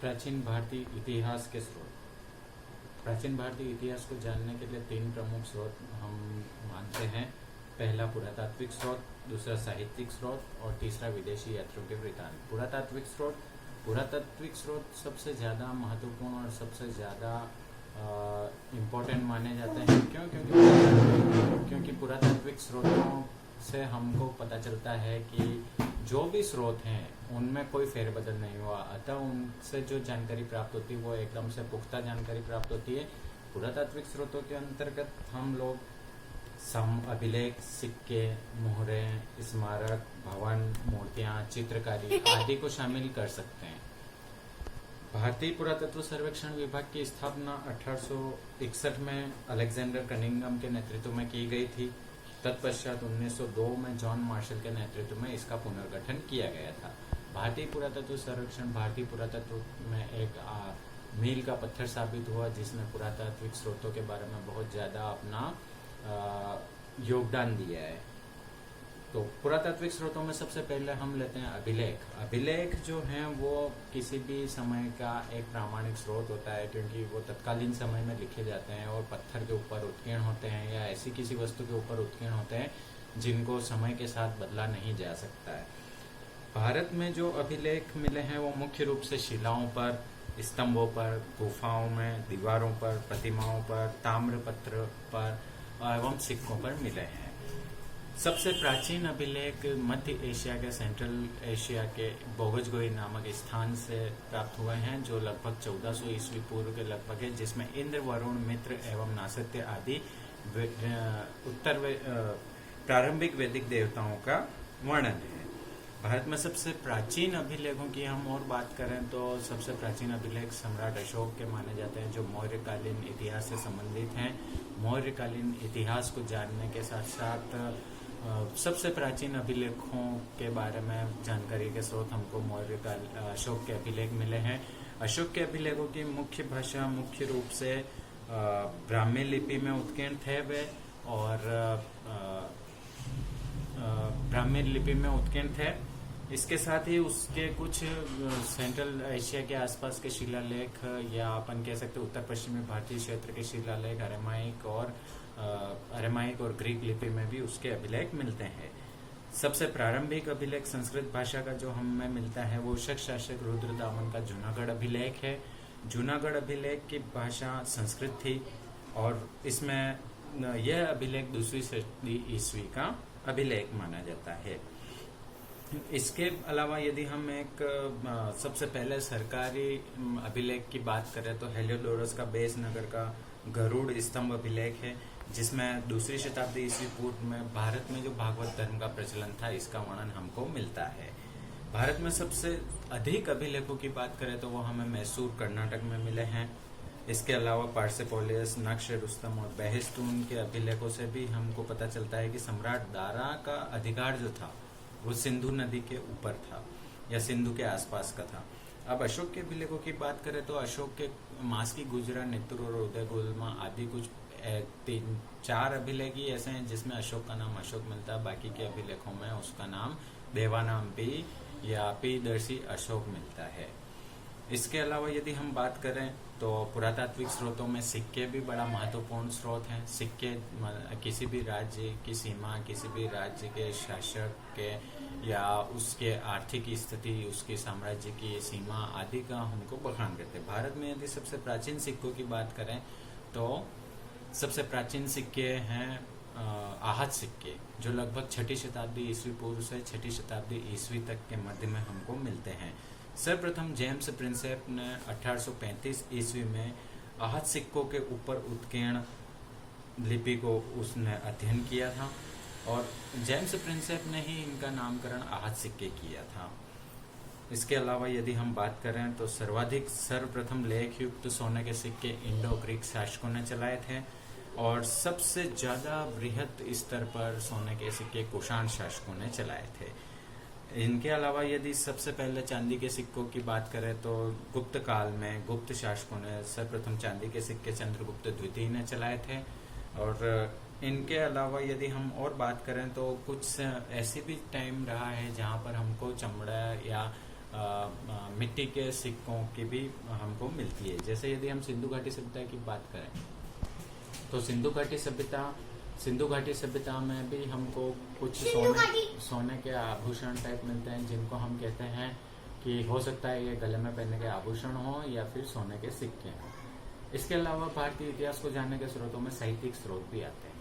प्राचीन भारतीय इतिहास के स्रोत। प्राचीन भारतीय इतिहास को जानने के लिए तीन प्रमुख स्रोत हम मानते हैं। पहला पुरातात्विक स्रोत, दूसरा साहित्यिक स्रोत और तीसरा विदेशी यात्रियों के वृत्तांत। पुरातात्विक स्रोत सबसे ज़्यादा महत्वपूर्ण और सबसे ज़्यादा इम्पोर्टेंट माने जाते हैं। क्योंकि पुरातात्विक स्रोतों से हमको पता चलता है कि जो भी स्रोत हैं उनमें कोई फेरबदल नहीं हुआ, अतः उनसे जो जानकारी प्राप्त होती है वो एकदम से पुख्ता जानकारी प्राप्त होती है। पुरातात्विक स्रोतों के अंतर्गत हम लोग अभिलेख, सिक्के, मोहरे, स्मारक, भवन, मूर्तियाँ, चित्रकारी आदि को शामिल कर सकते हैं। भारतीय पुरातत्व सर्वेक्षण विभाग की स्थापना 1861 में अलेक्जेंडर कनिंघम के नेतृत्व में की गई थी। तत्पश्चात 1902 में जॉन मार्शल के नेतृत्व में इसका पुनर्गठन किया गया था। भारतीय पुरातत्व सर्वेक्षण भारतीय पुरातत्व में एक मील का पत्थर साबित हुआ, जिसने पुरातात्विक स्रोतों के बारे में बहुत ज़्यादा अपना योगदान दिया है। तो पुरातात्विक स्रोतों में सबसे पहले हम लेते हैं अभिलेख। अभिलेख जो हैं वो किसी भी समय का एक प्रामाणिक स्रोत होता है, क्योंकि वो तत्कालीन समय में लिखे जाते हैं और पत्थर के ऊपर उत्कीर्ण होते हैं या ऐसी किसी वस्तु के ऊपर उत्कीर्ण होते हैं जिनको समय के साथ बदला नहीं जा सकता है। भारत में जो अभिलेख मिले हैं वो मुख्य रूप से शिलाओं पर, स्तंभों पर, गुफाओं में, दीवारों पर, प्रतिमाओं पर, ताम्रपत्र पर एवं सिक्कों पर मिले हैं। सबसे प्राचीन अभिलेख मध्य एशिया के सेंट्रल एशिया के बोगजगोई नामक स्थान से प्राप्त हुए हैं, जो लगभग 1400 ईस्वी पूर्व के लगभग है, जिसमें इंद्र, वरुण, मित्र एवं नासत्य आदि प्रारंभिक वैदिक देवताओं का वर्णन है। भारत में सबसे प्राचीन अभिलेखों की हम और बात करें तो सबसे प्राचीन अभिलेख सम्राट अशोक के माने जाते हैं, जो मौर्यकालीन इतिहास से संबंधित हैं। मौर्यकालीन इतिहास को जानने के साथ साथ सबसे प्राचीन अभिलेखों के बारे में जानकारी के स्रोत हमको अशोक के अभिलेख मिले हैं। अशोक के अभिलेखों की मुख्य भाषा मुख्य रूप से ब्राह्मी लिपि में उत्कीर्ण थे वे, और ब्राह्मी लिपि में उत्कीर्ण थे। इसके साथ ही उसके कुछ सेंट्रल एशिया के आसपास के शिलालेख, या अपन कह सकते उत्तर पश्चिमी भारतीय क्षेत्र के शिलालेख अरेमाइक और ग्रीक लिपि में भी उसके अभिलेख मिलते हैं। सबसे प्रारंभिक अभिलेख संस्कृत भाषा का जो हमें मिलता है वो शक शासक रुद्रदामन का जूनागढ़ अभिलेख है। जूनागढ़ अभिलेख की भाषा संस्कृत थी और इसमें यह अभिलेख 2वीं सदी ईस्वी का अभिलेख माना जाता है। इसके अलावा यदि हम एक सबसे पहले सरकारी अभिलेख की बात करें तो हेलियोडोरस का बेस नगर का गरुड़ स्तंभ अभिलेख है, जिसमें 2वीं शताब्दी ईस्वी पूर्व में भारत में जो भागवत धर्म का प्रचलन था इसका वर्णन हमको मिलता है। भारत में सबसे अधिक अभिलेखों की बात करें तो वो हमें मैसूर कर्नाटक में मिले हैं। इसके अलावा पार्सेपोलियस, नक्श, रुस्तम और बेहिस्तून के अभिलेखों से भी हमको पता चलता है कि सम्राट दारा का अधिकार जो था वो सिंधु नदी के ऊपर था या सिंधु के आसपास का था। अब अशोक के अभिलेखों की बात करें तो अशोक के मास्की, गुजरा, नित्तुर और उदय गुल्मा आदि कुछ 3-4 अभिलेख ही ऐसे हैं जिसमें अशोक का नाम अशोक मिलता है। बाकी के अभिलेखों में उसका नाम देवानाम्पी या पीदर्शी अशोक मिलता है। इसके अलावा यदि हम बात करें तो पुरातात्विक स्रोतों में सिक्के भी बड़ा महत्वपूर्ण स्रोत हैं। सिक्के किसी भी राज्य की सीमा, किसी भी राज्य के शासक के या उसके आर्थिक स्थिति, उसके साम्राज्य की सीमा आदि का हमको बखान करते हैं। भारत में यदि सबसे प्राचीन सिक्कों की बात करें तो सबसे प्राचीन सिक्के हैं आहत सिक्के, जो लगभग 6ठी शताब्दी ईस्वी पूर्व से 6ठी शताब्दी ईस्वी तक के मध्य में हमको मिलते हैं। सर्वप्रथम जेम्स प्रिंसेप ने 1835 ईस्वी में आहत सिक्कों के ऊपर उत्कीर्ण लिपि को उसने अध्ययन किया था और जेम्स प्रिंसेप ने ही इनका नामकरण आहत सिक्के किया था। इसके अलावा यदि हम बात करें तो सर्वप्रथम लेख युक्त सोने के सिक्के इंडो ग्रीक शासकों ने चलाए थे और सबसे ज्यादा बृहत स्तर पर सोने के सिक्के कुषाण शासकों ने चलाए थे। इनके अलावा यदि सबसे पहले चांदी के सिक्कों की बात करें तो गुप्त काल में गुप्त शासकों ने सर्वप्रथम चांदी के सिक्के चंद्रगुप्त द्वितीय ने चलाए थे। और इनके अलावा यदि हम और बात करें तो कुछ ऐसे भी टाइम रहा है जहां पर हमको चमड़ा या मिट्टी के सिक्कों की भी हमको मिलती है। जैसे यदि हम सिंधु घाटी सभ्यता की बात करें तो सिंधु घाटी सभ्यता में भी हमको कुछ सोने के आभूषण टाइप मिलते हैं, जिनको हम कहते हैं कि हो सकता है ये गले में पहनने के आभूषण हो या फिर सोने के सिक्के हों। इसके अलावा भारतीय इतिहास को जानने के स्रोतों में साहित्यिक स्रोत भी आते हैं।